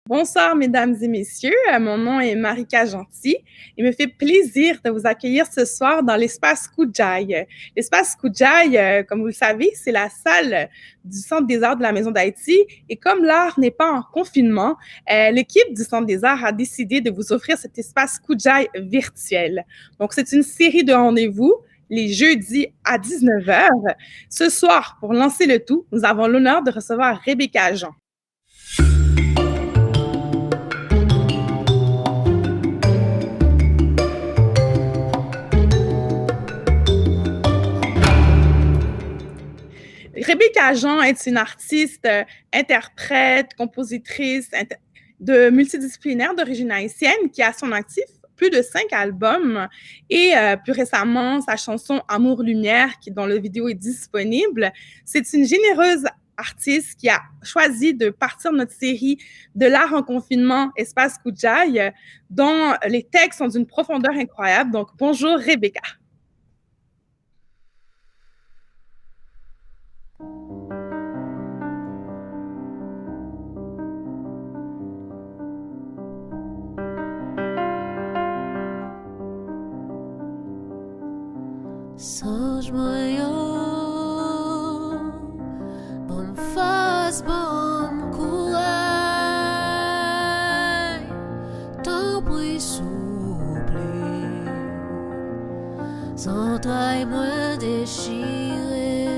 Bonsoir, mesdames et messieurs. Mon nom est Marika Gentil. Il me fait plaisir de vous accueillir ce soir dans l'espace Kudjai. L'espace Kudjai, comme vous le savez, c'est la salle du Centre des arts de la Maison d'Haïti. Et comme l'art n'est pas en confinement, l'équipe du Centre des arts a décidé de vous offrir cet espace Kudjai virtuel. Donc, c'est une série de rendez-vous les jeudis à 19 heures. Ce soir, pour lancer le tout, nous avons l'honneur de recevoir Rebecca Jean. Rebecca Jean est une artiste, interprète, compositrice multidisciplinaire d'origine haïtienne qui a à son actif plus de 5 albums et plus récemment sa chanson Amour Lumière dont la vidéo est disponible. C'est une généreuse artiste qui a choisi de partir de notre série de l'art en confinement Espace Kudjai dont les textes sont d'une profondeur incroyable. Donc bonjour Rebecca. Songe-moi yo, bonne force, bon courage, ton bruit souple, sans toi moins déchiré.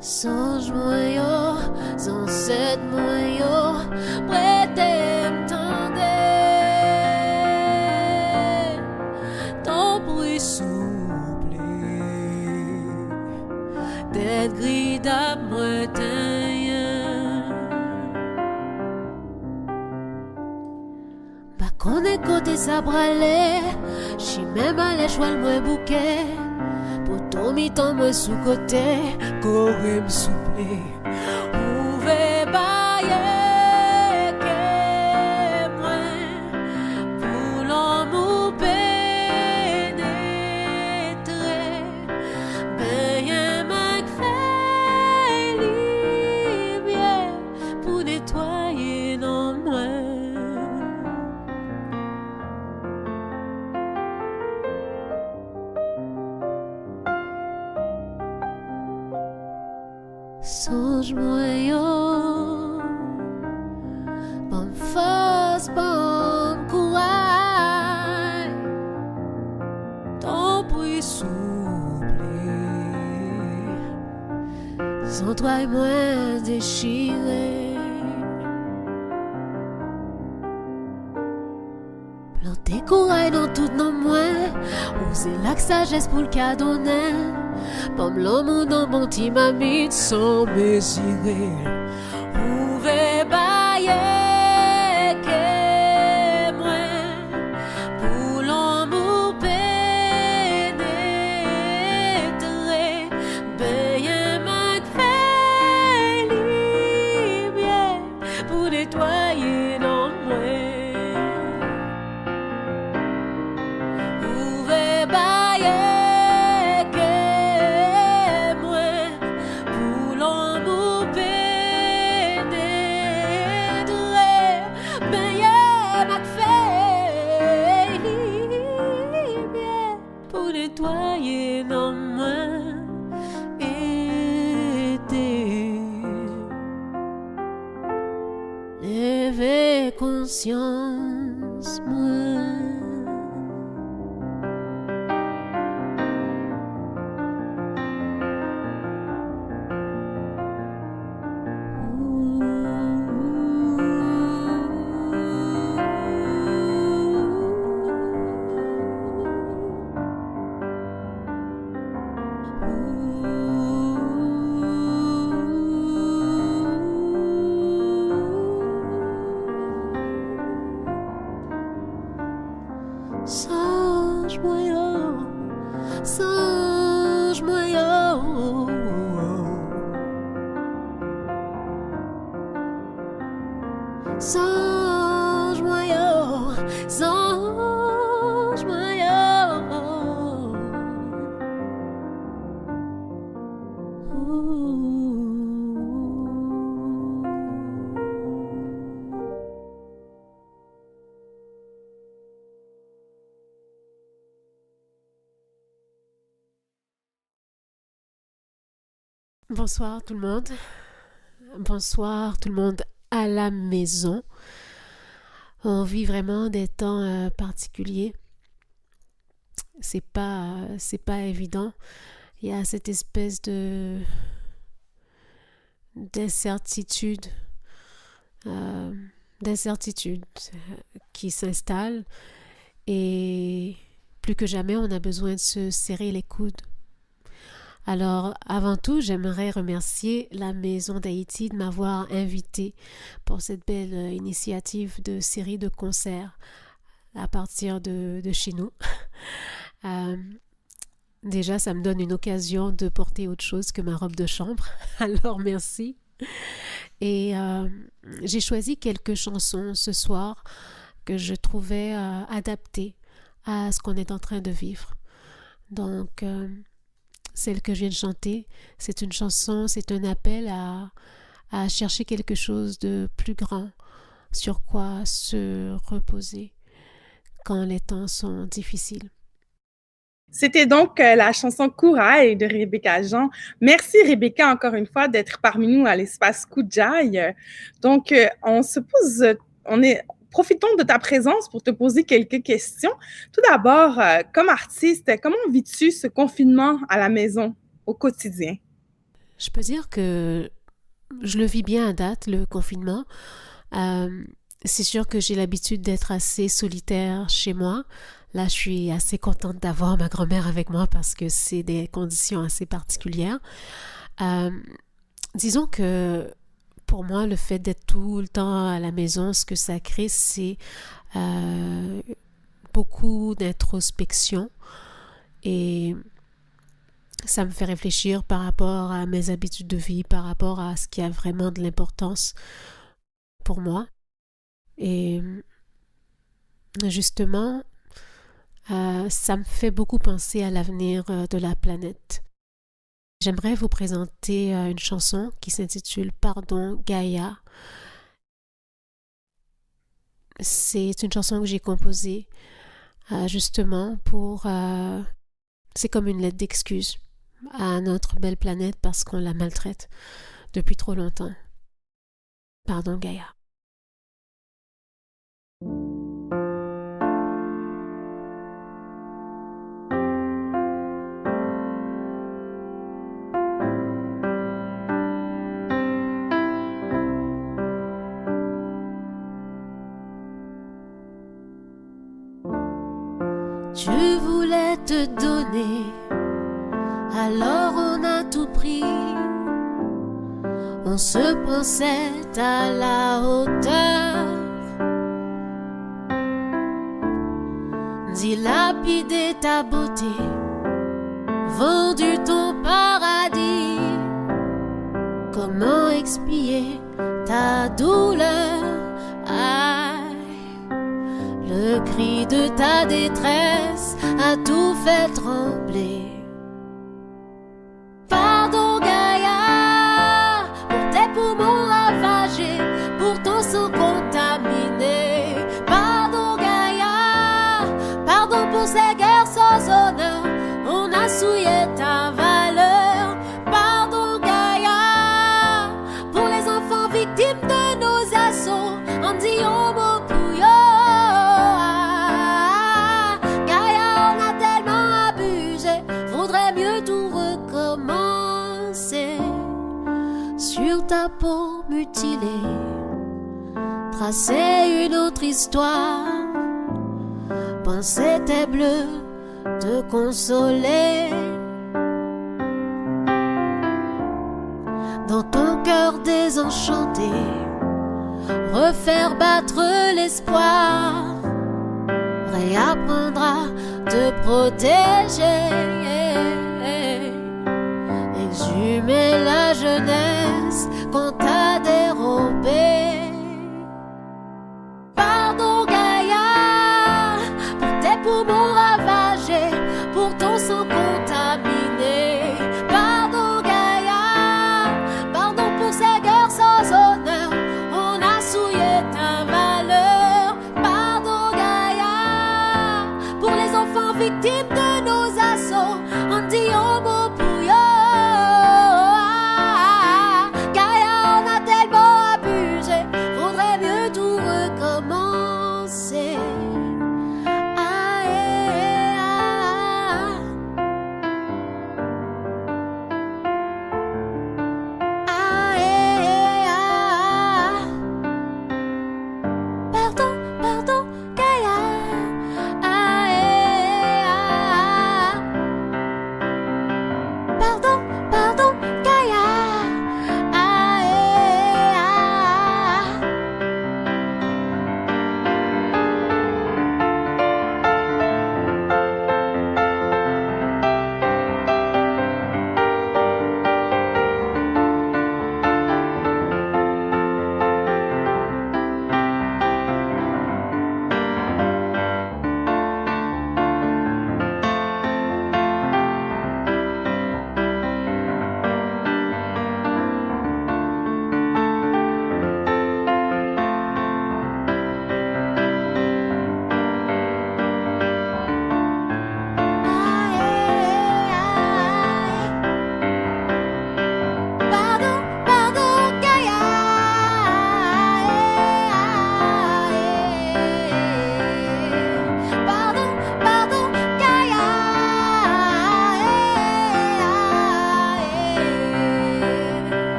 Songe-moi yo, sans cette moi yo, prêtez m'tendez. Souple d'être gris d'abretin pas qu'on est côté ça bralé j'suis même allé choix le moins bouquet pour ton mi-temps moi sous côté coré me souple ouvé bailler Songe-moi yo, bonne force, bon courage, ton bruit souple, sans toi et moi déchiré. Planter courage dans tout nos moins, oser la sagesse pour le cadonner. Pomme l'homme dans mon petit mamite sans mesurer. Ouvé bailler que moi pour l'homme ou pénétrer. Bien ma fait lumière pour nettoyer non moins. Ouvé bailler nettoyer non moins été lever conscience moi. Songe-moi yo, songe-moi yo, songe-moi yo, songe-moi yo. Ooh. Bonsoir tout le monde. Bonsoir tout le monde à la maison. On vit vraiment des temps particuliers. C'est pas évident. Il y a cette espèce de d'incertitude, euh, d'incertitude qui s'installe et plus que jamais on a besoin de se serrer les coudes. Alors, avant tout, j'aimerais remercier la Maison d'Haïti de m'avoir invité pour cette belle initiative de série de concerts à partir de chez nous. Euh, Déjà, ça me donne une occasion de porter autre chose que ma robe de chambre. Alors, merci. Et j'ai choisi quelques chansons ce soir que je trouvais adaptées à ce qu'on est en train de vivre. Donc, celle que je viens de chanter, c'est une chanson, c'est un appel à chercher quelque chose de plus grand, sur quoi se reposer quand les temps sont difficiles. C'était donc la chanson Courail de Rebecca Jean. Merci Rebecca encore une fois d'être parmi nous à l'espace Koudjaï. Donc profitons de ta présence pour te poser quelques questions. Tout d'abord, comme artiste, comment vis-tu ce confinement à la maison au quotidien? Je peux dire que je le vis bien à date, le confinement. C'est sûr que j'ai l'habitude d'être assez solitaire chez moi. Là, je suis assez contente d'avoir ma grand-mère avec moi parce que c'est des conditions assez particulières. Disons que pour moi, le fait d'être tout le temps à la maison, ce que ça crée, c'est beaucoup d'introspection et ça me fait réfléchir par rapport à mes habitudes de vie, par rapport à ce qui a vraiment de l'importance pour moi. Et justement, ça me fait beaucoup penser à l'avenir de la planète. J'aimerais vous présenter une chanson qui s'intitule Pardon Gaïa. C'est une chanson que j'ai composée justement pour... c'est comme une lettre d'excuse à notre belle planète parce qu'on la maltraite depuis trop longtemps. Pardon Gaïa. Tu voulais te donner, alors on a tout pris. On se pensait à la hauteur, dilapider ta beauté, vendu ton paradis. Comment expier ta douleur? Le cri de ta détresse a tout fait trembler. Pardon Gaïa, pour tes poumons ravagés, pour ton sang contaminé. Pardon Gaïa, pardon pour ces guerres sans honneur, on a souillé ta valeur. Pardon Gaïa, pour les enfants victimes de nos assauts, en disant mot pouillot. Sur ta peau mutilée, tracer une autre histoire. Penser tes bleus te consoler. Dans ton cœur désenchanté, refaire battre l'espoir. Réapprendre à te protéger. Exhumer la jeunesse qu'on t'a dérobée. Pardon Gaïa, pour tes poumons ravagés, pour ton sang contaminé. Pardon Gaïa, pardon pour ces guerres sans honneur, on a souillé ta valeur. Pardon Gaïa, pour les enfants victimes de nos assauts, on dit homo pouillot.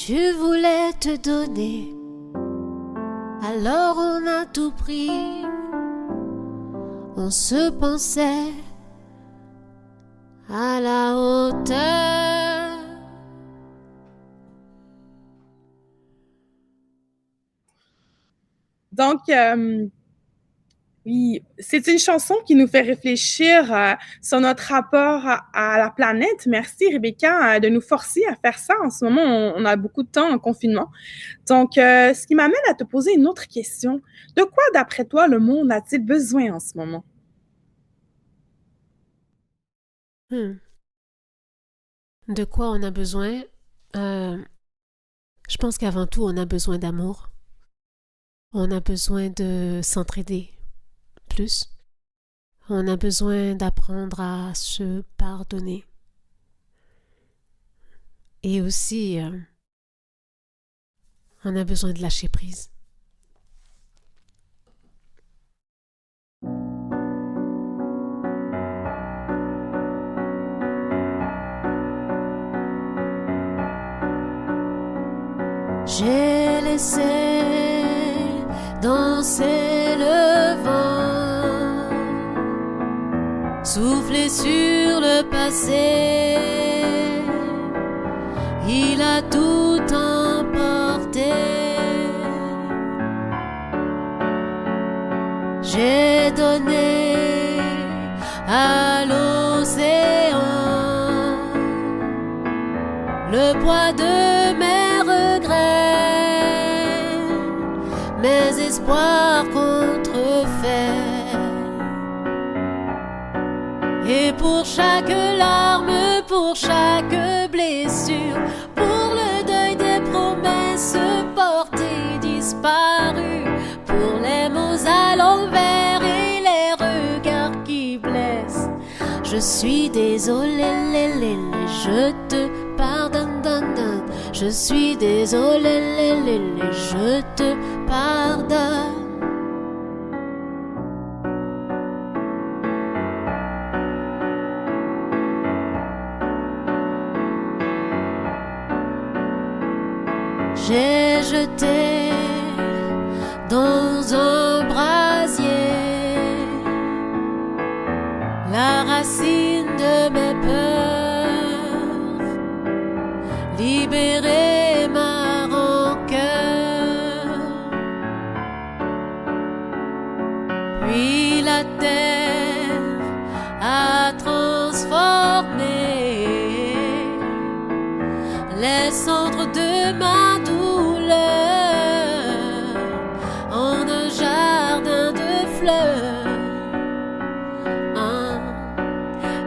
Tu voulais te donner, alors on a tout pris. On se pensait à la hauteur. Donc, oui, c'est une chanson qui nous fait réfléchir sur notre rapport à la planète. Merci, Rebecca, de nous forcer à faire ça. En ce moment, on a beaucoup de temps en confinement. Donc, ce qui m'amène à te poser une autre question. De quoi, d'après toi, le monde a-t-il besoin en ce moment? De quoi on a besoin? Je pense qu'avant tout, on a besoin d'amour. On a besoin de s'entraider plus. On a besoin d'apprendre à se pardonner. Et aussi, on a besoin de lâcher prise. J'ai laissé danser le vent, souffler sur le passé. Il a tout emporté. J'ai donné à l'océan le poids de mes regrets, mes espoirs contrefaits. Et pour chaque larme, pour chaque blessure, pour le deuil des promesses portées, disparues, pour les mots à l'envers et les regards qui blessent, je suis désolée, je te pardonne. Je suis désolée, je te pardonne. J'ai jeté dans un brasier la racine de mes peurs, libérer ma rancœur. Puis la terre a transformé les cendres de ma douleur en un jardin de fleurs.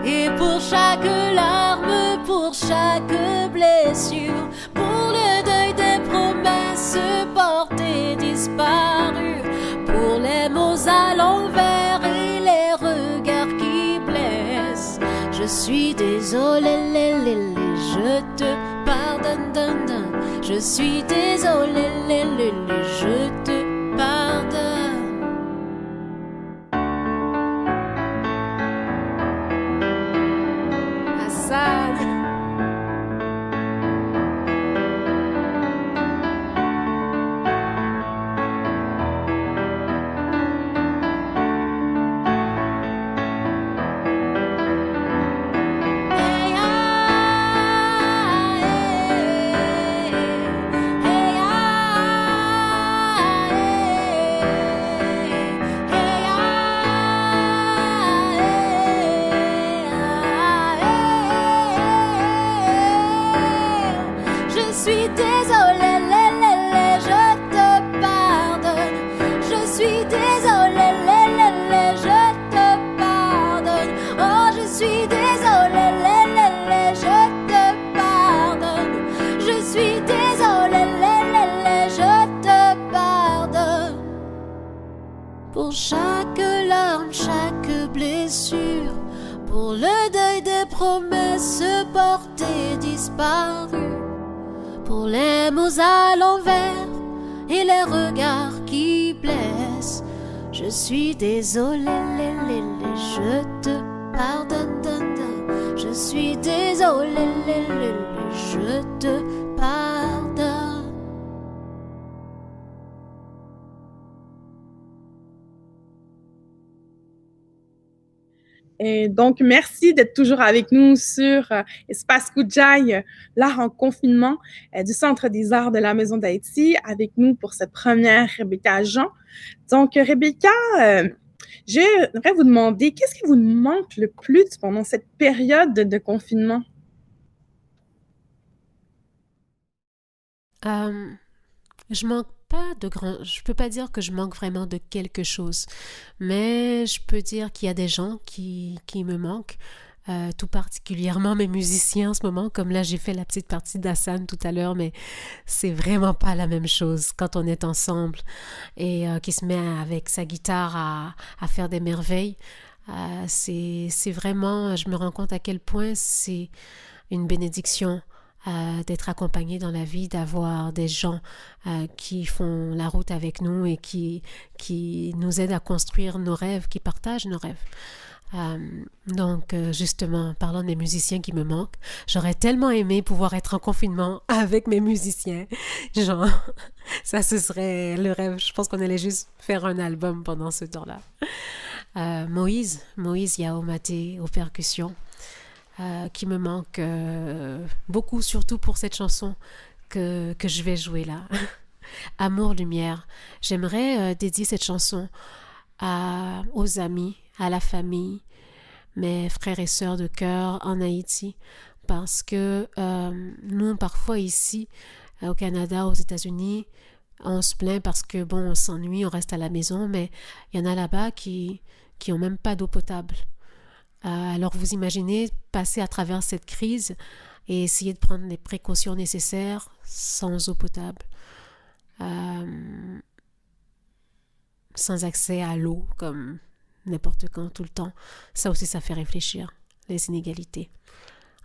Et pour chaque larme, pour chaque blessure, pour le deuil des promesses portées, disparues, pour les mots à l'envers et les regards qui blessent, je suis désolée, je te pardonne. Je suis désolée, je te pardonne. Hassan. Pour chaque larme, chaque blessure, pour le deuil des promesses portées, disparues, pour les mots à l'envers et les regards qui blessent, je suis désolée, je te pardonne. Je suis désolée, je te pardonne. Et donc, merci d'être toujours avec nous sur Espace Koudjaï, l'art en confinement du Centre des arts de la Maison d'Haïti, avec nous pour cette première Rebecca Jean. Donc, Rebecca, j'aimerais vous demander, qu'est-ce qui vous manque le plus pendant cette période de confinement? Je manque pas de grand. Je peux pas dire que je manque vraiment de quelque chose, mais je peux dire qu'il y a des gens qui me manquent, tout particulièrement mes musiciens en ce moment. Comme là, j'ai fait la petite partie d'Hassan tout à l'heure, mais c'est vraiment pas la même chose quand on est ensemble et qui se met avec sa guitare à faire des merveilles. C'est vraiment, je me rends compte à quel point c'est une bénédiction d'être accompagné dans la vie, d'avoir des gens qui font la route avec nous et qui nous aident à construire nos rêves, qui partagent nos rêves. Donc, justement, parlant des musiciens qui me manquent, j'aurais tellement aimé pouvoir être en confinement avec mes musiciens. Genre, ça, ce serait le rêve. Je pense qu'on allait juste faire un album pendant ce temps-là. Moïse Yaomaté aux percussions. Qui me manque beaucoup, surtout pour cette chanson que je vais jouer là. Amour, lumière. J'aimerais dédier cette chanson aux amis, à la famille, mes frères et sœurs de cœur en Haïti, parce que nous, parfois ici, au Canada, aux États-Unis, on se plaint parce que, bon, on s'ennuie, on reste à la maison, mais il y en a là-bas qui ont même pas d'eau potable. Alors vous imaginez passer à travers cette crise et essayer de prendre les précautions nécessaires sans eau potable, sans accès à l'eau comme n'importe quand, tout le temps. Ça aussi, ça fait réfléchir, les inégalités.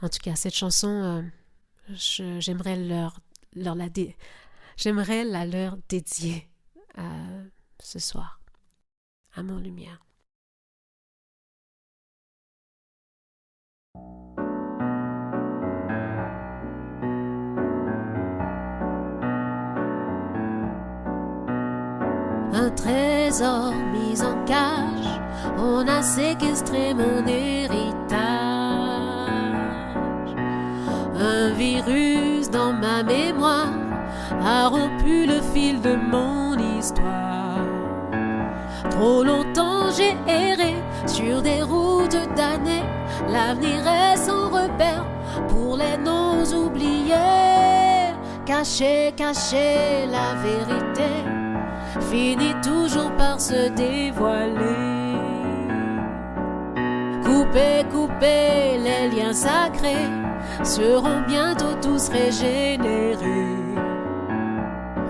En tout cas, cette chanson, j'aimerais la leur dédier ce soir. Amour, lumière. Un trésor mis en cage, on a séquestré mon héritage. Un virus dans ma mémoire a rompu le fil de mon histoire. Trop longtemps j'ai erré sur des routes damnées. L'avenir est sans repère pour les noms oubliés. Cacher, cacher la vérité finit toujours par se dévoiler. Couper, couper, les liens sacrés seront bientôt tous régénérés.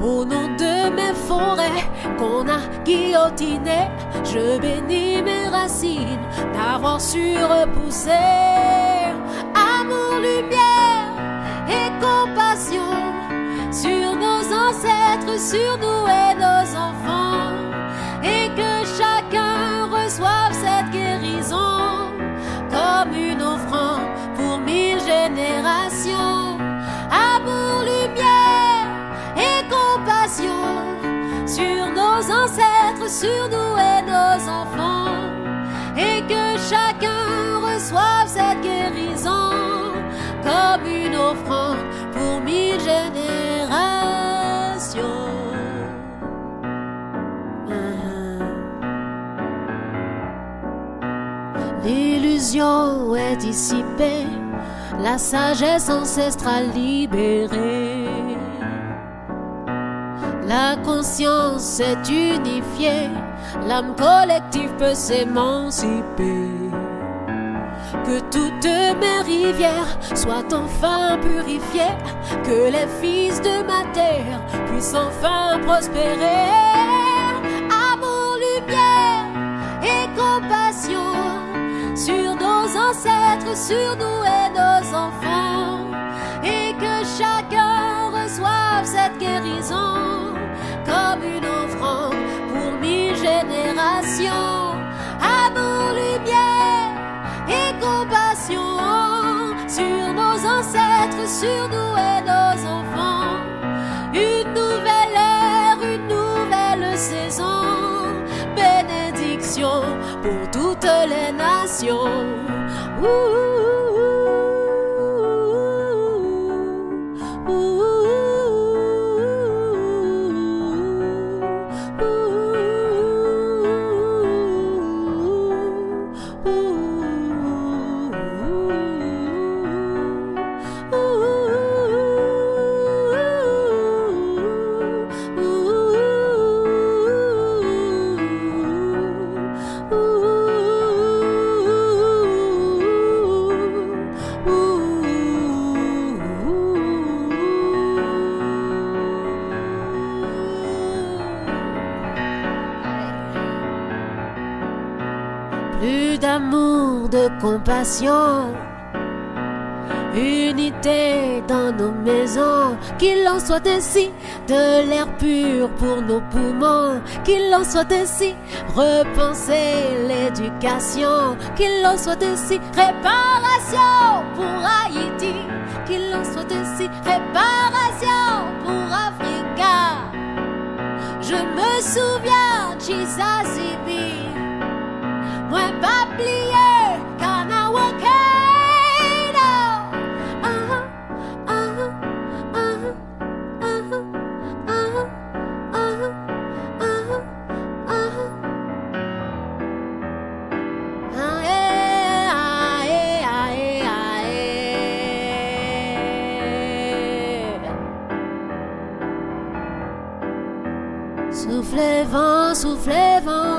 Au nom de mes forêts qu'on a guillotinées, je bénis mes racines d'avoir su repousser. Amour, lumière et compassion sur nos ancêtres, sur nous et nos enfants, et que chacun reçoive cette guérison comme une offrande pour 1000 générations. Amour, lumière et compassion sur nos ancêtres, sur nous et nos enfants, et que chacun reçoive cette guérison comme une offrande pour 1000 générations. L'illusion est dissipée, la sagesse ancestrale libérée. La conscience est unifiée, l'âme collective peut s'émanciper. Que toutes mes rivières soient enfin purifiées, que les fils de ma terre puissent enfin prospérer. Amour, lumière et compassion sur nos ancêtres, sur nous et nos enfants, et que chacun reçoive cette guérison comme une offrande pour 1000 générations. Amour, lumière et compassion sur nos ancêtres, sur nous et nos enfants. Une nouvelle ère, une nouvelle saison, bénédiction pour toutes les nations. Plus d'amour, de compassion, unité dans nos maisons. Qu'il en soit ainsi, de l'air pur pour nos poumons. Qu'il en soit ainsi, repenser l'éducation. Qu'il en soit ainsi, réparation pour Haïti. Qu'il en soit ainsi, réparation pour Africa. Je me souviens, Jesus Ibi. Moi pas plié, Kanawake. Soufflez vent, soufflez vent.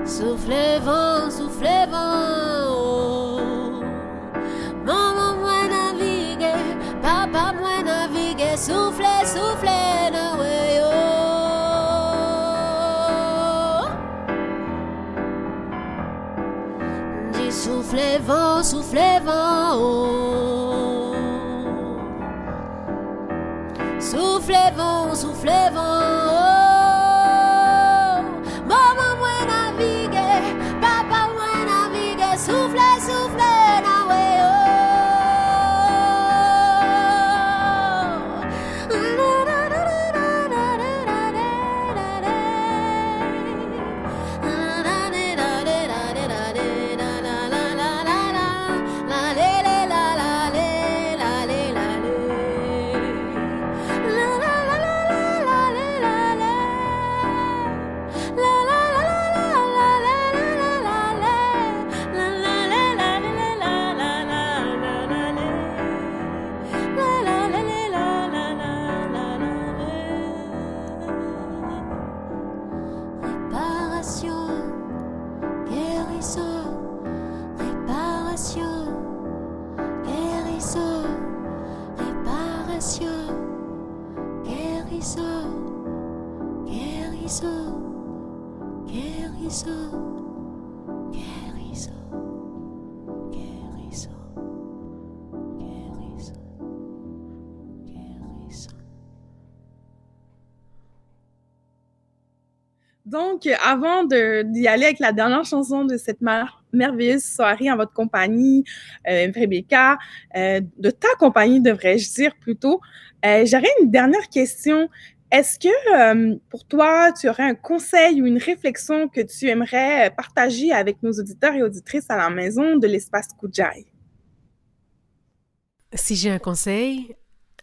Soufflez vent, soufflez vent. Oh. Maman moi navigue, papa moi navigue. Soufflez, soufflez, na way, oh. Dis soufflez vent, soufflez vent. Oh. Soufflez vent, soufflez vent. Oh. Maman moi navigue, papa moi navigue. Soufflez, soufflez, na way, oh. Donc, avant d'y aller avec la dernière chanson de cette merveilleuse soirée en votre compagnie, Rebecca, de ta compagnie, devrais-je dire plutôt, j'aurais une dernière question. Est-ce que pour toi, tu aurais un conseil ou une réflexion que tu aimerais partager avec nos auditeurs et auditrices à la maison de l'espace Kujaï? Si j'ai un conseil,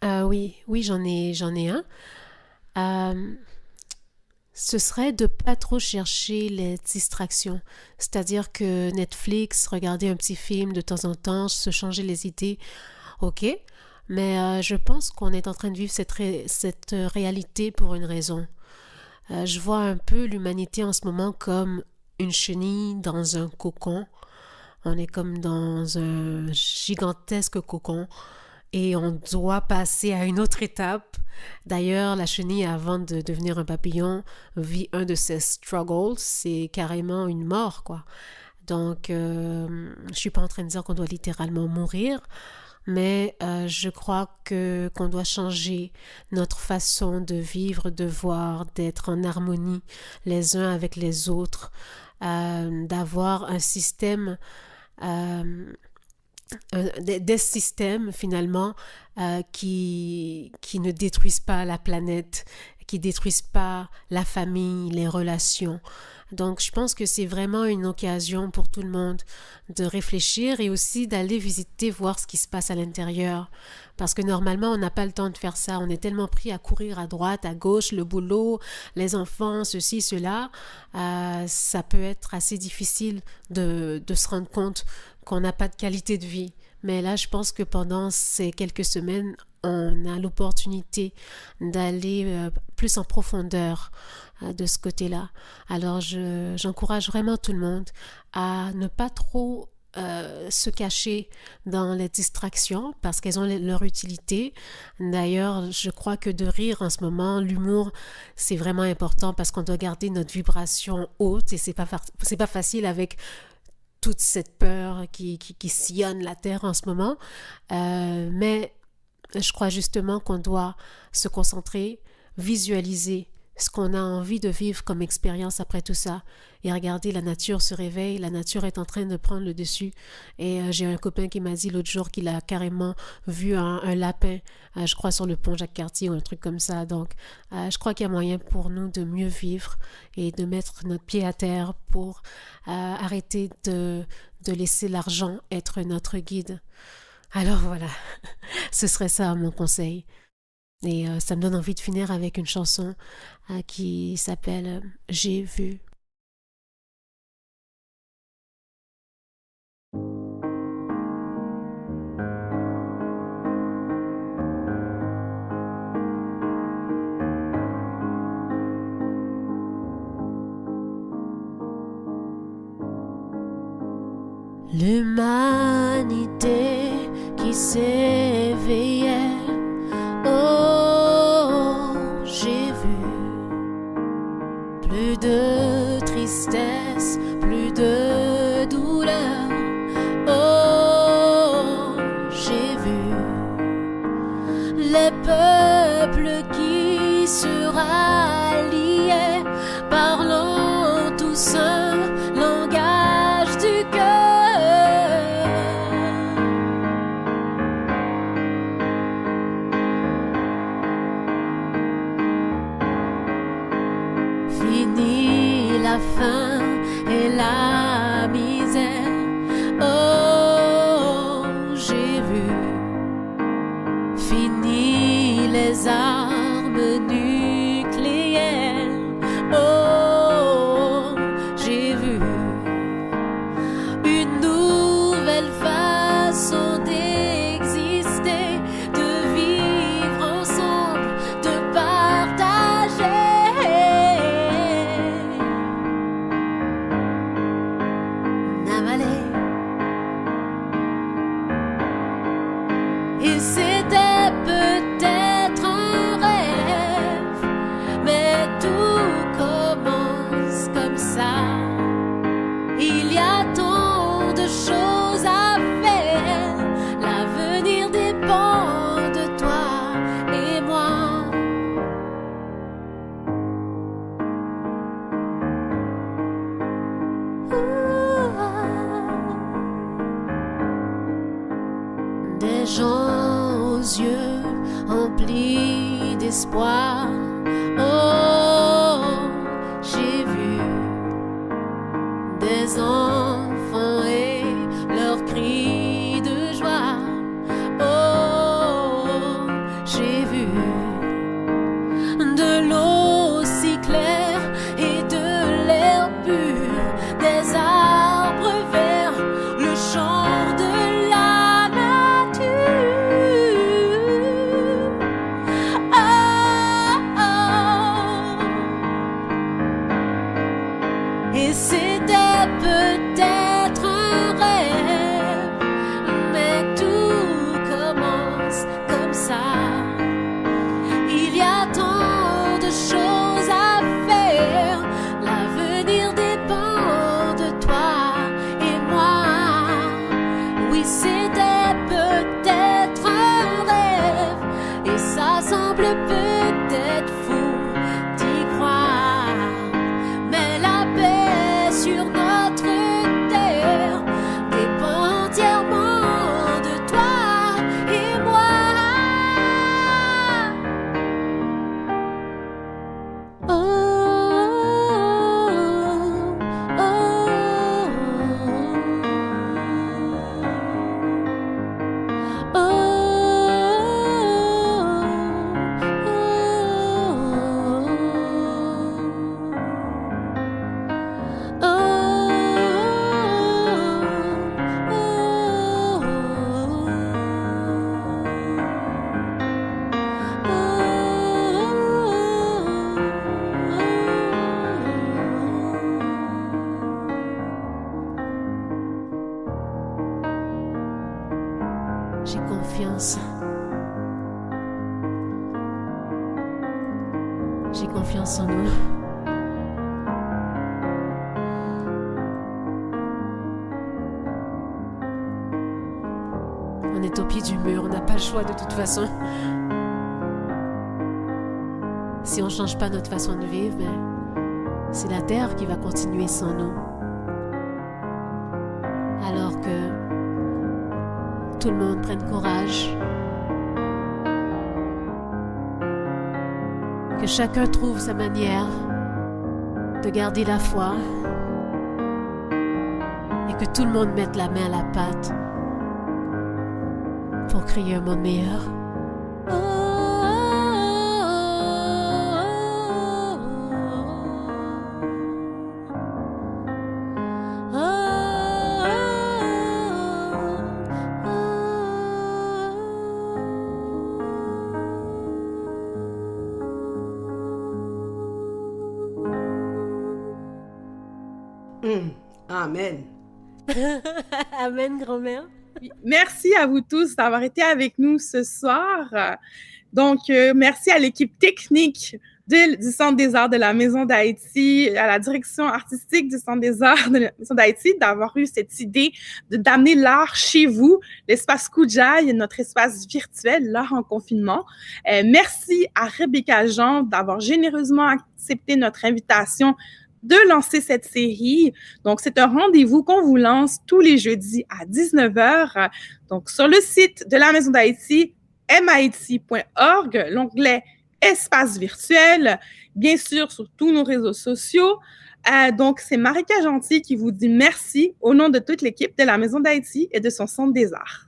oui, j'en ai un. Ce serait de pas trop chercher les distractions. C'est-à-dire que Netflix, regarder un petit film de temps en temps, se changer les idées, ok. Mais je pense qu'on est en train de vivre cette réalité pour une raison. Je vois un peu l'humanité en ce moment comme une chenille dans un cocon. On est comme dans un gigantesque cocon. Et on doit passer à une autre étape. D'ailleurs, la chenille, avant de devenir un papillon, vit un de ses struggles. C'est carrément une mort, quoi. Donc, je suis pas en train de dire qu'on doit littéralement mourir, mais je crois qu'on doit changer notre façon de vivre, de voir, d'être en harmonie les uns avec les autres, d'avoir un système des systèmes finalement qui ne détruisent pas la planète, qui détruisent pas la famille, les relations. Donc, je pense que c'est vraiment une occasion pour tout le monde de réfléchir et aussi d'aller visiter, voir ce qui se passe à l'intérieur. Parce que normalement, on n'a pas le temps de faire ça. On est tellement pris à courir à droite, à gauche, le boulot, les enfants, ceci, cela. Ça peut être assez difficile de se rendre compte qu'on n'a pas de qualité de vie. Mais là, je pense que pendant ces quelques semaines, on a l'opportunité d'aller plus en profondeur de ce côté-là. Alors, j'encourage vraiment tout le monde à ne pas trop se cacher dans les distractions parce qu'elles ont leur utilité. D'ailleurs, je crois que de rire en ce moment, l'humour, c'est vraiment important parce qu'on doit garder notre vibration haute et c'est pas facile avec toute cette peur qui sillonne la terre en ce moment. Mais je crois justement qu'on doit se concentrer, visualiser ce qu'on a envie de vivre comme expérience après tout ça. Et regarder, la nature se réveille, la nature est en train de prendre le dessus. Et j'ai un copain qui m'a dit l'autre jour qu'il a carrément vu un lapin, je crois sur le pont Jacques-Cartier ou un truc comme ça. Donc, je crois qu'il y a moyen pour nous de mieux vivre et de mettre notre pied à terre pour arrêter de laisser l'argent être notre guide. Alors voilà, ce serait ça mon conseil. Et ça me donne envie de finir avec une chanson qui s'appelle « J'ai vu ». L'humanité qui s'éveillait, oh, j'ai vu plus de tristesse, plus de douleur, oh, j'ai vu les peuples qui se ralliaient, parlant tous un langage du cœur. Fini la faim et la misère, oh, j'ai vu. Fini les armes nucléaires, oh, j'ai vu. Une nouvelle façon d'exister, de vivre ensemble, de partager. Et c'était peut-être un rêve, mais tout commence comme ça. Il y a tant de choses à faire, l'avenir dépend de toi et moi. Des gens aux yeux remplis d'espoir, oh, j'ai vu des enfants et leurs cris de joie, oh, j'ai vu de l'eau si claire et de l'air pur, des arbres verts, le chant de la nature. Ah, J'ai confiance en nous. On est au pied du mur, on n'a pas le choix de toute façon. Si on ne change pas notre façon de vivre, c'est la terre qui va continuer sans nous. Alors que tout le monde prenne courage. Que chacun trouve sa manière de garder la foi. Et que tout le monde mette la main à la pâte pour créer un monde meilleur. Amen. Amen, grand-mère. Merci à vous tous d'avoir été avec nous ce soir. Donc, merci à l'équipe technique du Centre des arts de la Maison d'Haïti, à la direction artistique du Centre des arts de la Maison d'Haïti, d'avoir eu cette idée d'amener l'art chez vous, l'espace Koudjaï, notre espace virtuel, l'art en confinement. Merci à Rebecca Jean d'avoir généreusement accepté notre invitation de lancer cette série. Donc, c'est un rendez-vous qu'on vous lance tous les jeudis à 19h. Donc, sur le site de la Maison d'Haïti, MHaiti.org, l'onglet Espace virtuel, bien sûr, sur tous nos réseaux sociaux. Donc, c'est Marika Gentil qui vous dit merci au nom de toute l'équipe de la Maison d'Haïti et de son Centre des arts.